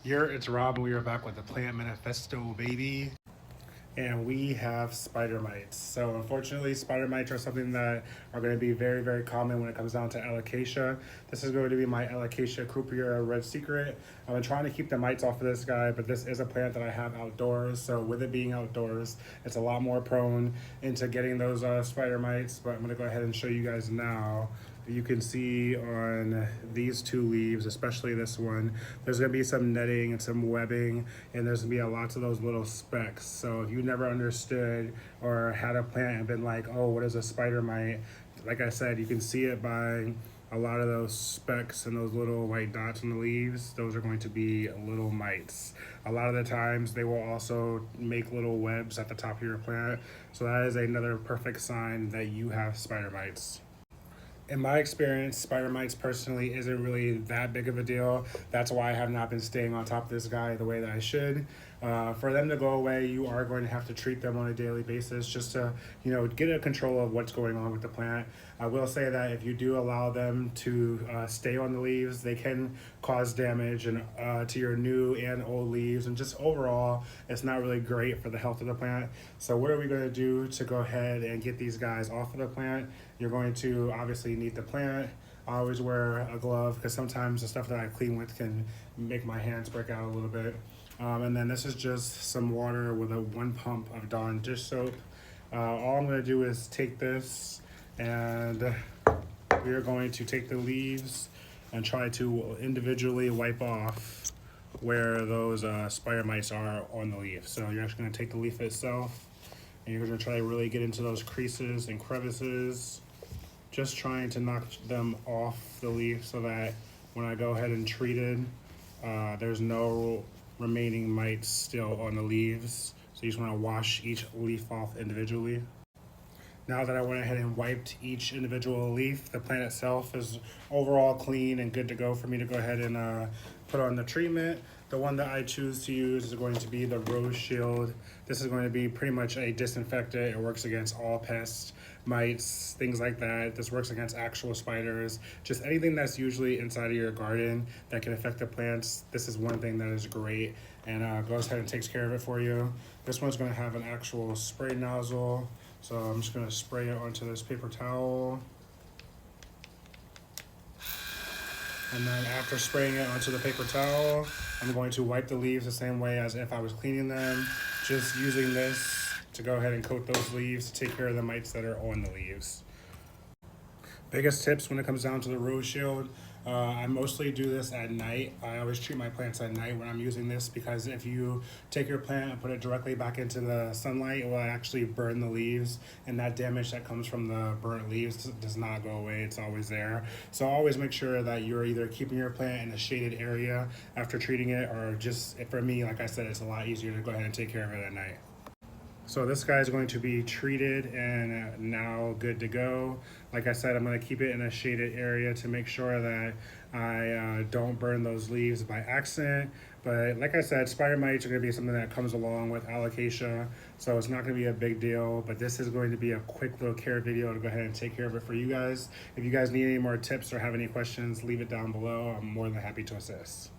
Here it's Rob, and we are back with the Plant Manifesto, baby. And we have spider mites. So unfortunately, spider mites are something that are going to be very, very common when it comes down to alocasia. This is going to be my alocasia croupier red secret. I've been trying to keep the mites off of this guy, but this is a plant that I have outdoors. So with it being outdoors, it's a lot more prone into getting those spider mites. But I'm going to go ahead and show you guys now. You can see on these two leaves, especially this one, there's going to be some netting and some webbing, and there's going to be lots of those little specks. So if you never understood or had a plant and been like, oh, what is a spider mite? Like I said, you can see it by a lot of those specks and those little white dots on the leaves. Those are going to be little mites. A lot of the times they will also make little webs at the top of your plant. So that is another perfect sign that you have spider mites. In my experience, spider mites personally isn't really that big of a deal. That's why I have not been staying on top of this guy the way that I should. For them to go away, you are going to have to treat them on a daily basis just to, get a control of what's going on with the plant. I will say that if you do allow them to stay on the leaves, they can cause damage and to your new and old leaves, and just overall, it's not really great for the health of the plant. So what are we going to do to go ahead and get these guys off of the plant? You're going to obviously need the plant. I always wear a glove because sometimes the stuff that I clean with can make my hands break out a little bit. And then this is just some water with a 1 pump of Dawn dish soap. All I'm going to do is take this, and we are going to take the leaves and try to individually wipe off where those spider mites are on the leaf. So you're actually going to take the leaf itself, and you're going to try to really get into those creases and crevices, just trying to knock them off the leaf so that when I go ahead and treat it, there's no remaining mites still on the leaves. So you just want to wash each leaf off individually. Now that I went ahead and wiped each individual leaf, the plant itself is overall clean and good to go for me to go ahead and put on the treatment. The one that I choose to use is going to be the Rose Shield. This is going to be pretty much a disinfectant. It works against all pests, mites, things like that. This works against actual spiders, just anything that's usually inside of your garden that can affect the plants. This is one thing that is great, and goes ahead and takes care of it for you. This one's going to have an actual spray nozzle. So I'm just going to spray it onto this paper towel. And then after spraying it onto the paper towel, I'm going to wipe the leaves the same way as if I was cleaning them, just using this to go ahead and coat those leaves to take care of the mites that are on the leaves. Biggest tips when it comes down to the Rose Shield, I mostly do this at night. I always treat my plants at night when I'm using this, because if you take your plant and put it directly back into the sunlight, it will actually burn the leaves, and that damage that comes from the burnt leaves does not go away. It's always there. So always make sure that you're either keeping your plant in a shaded area after treating it, or just, for me, like I said, it's a lot easier to go ahead and take care of it at night. So this guy is going to be treated and now good to go. Like I said, I'm going to keep it in a shaded area to make sure that I don't burn those leaves by accident. But like I said, spider mites are going to be something that comes along with alocasia, so it's not going to be a big deal. But this is going to be a quick little care video to go ahead and take care of it for you guys. If you guys need any more tips or have any questions, leave it down below. I'm more than happy to assist.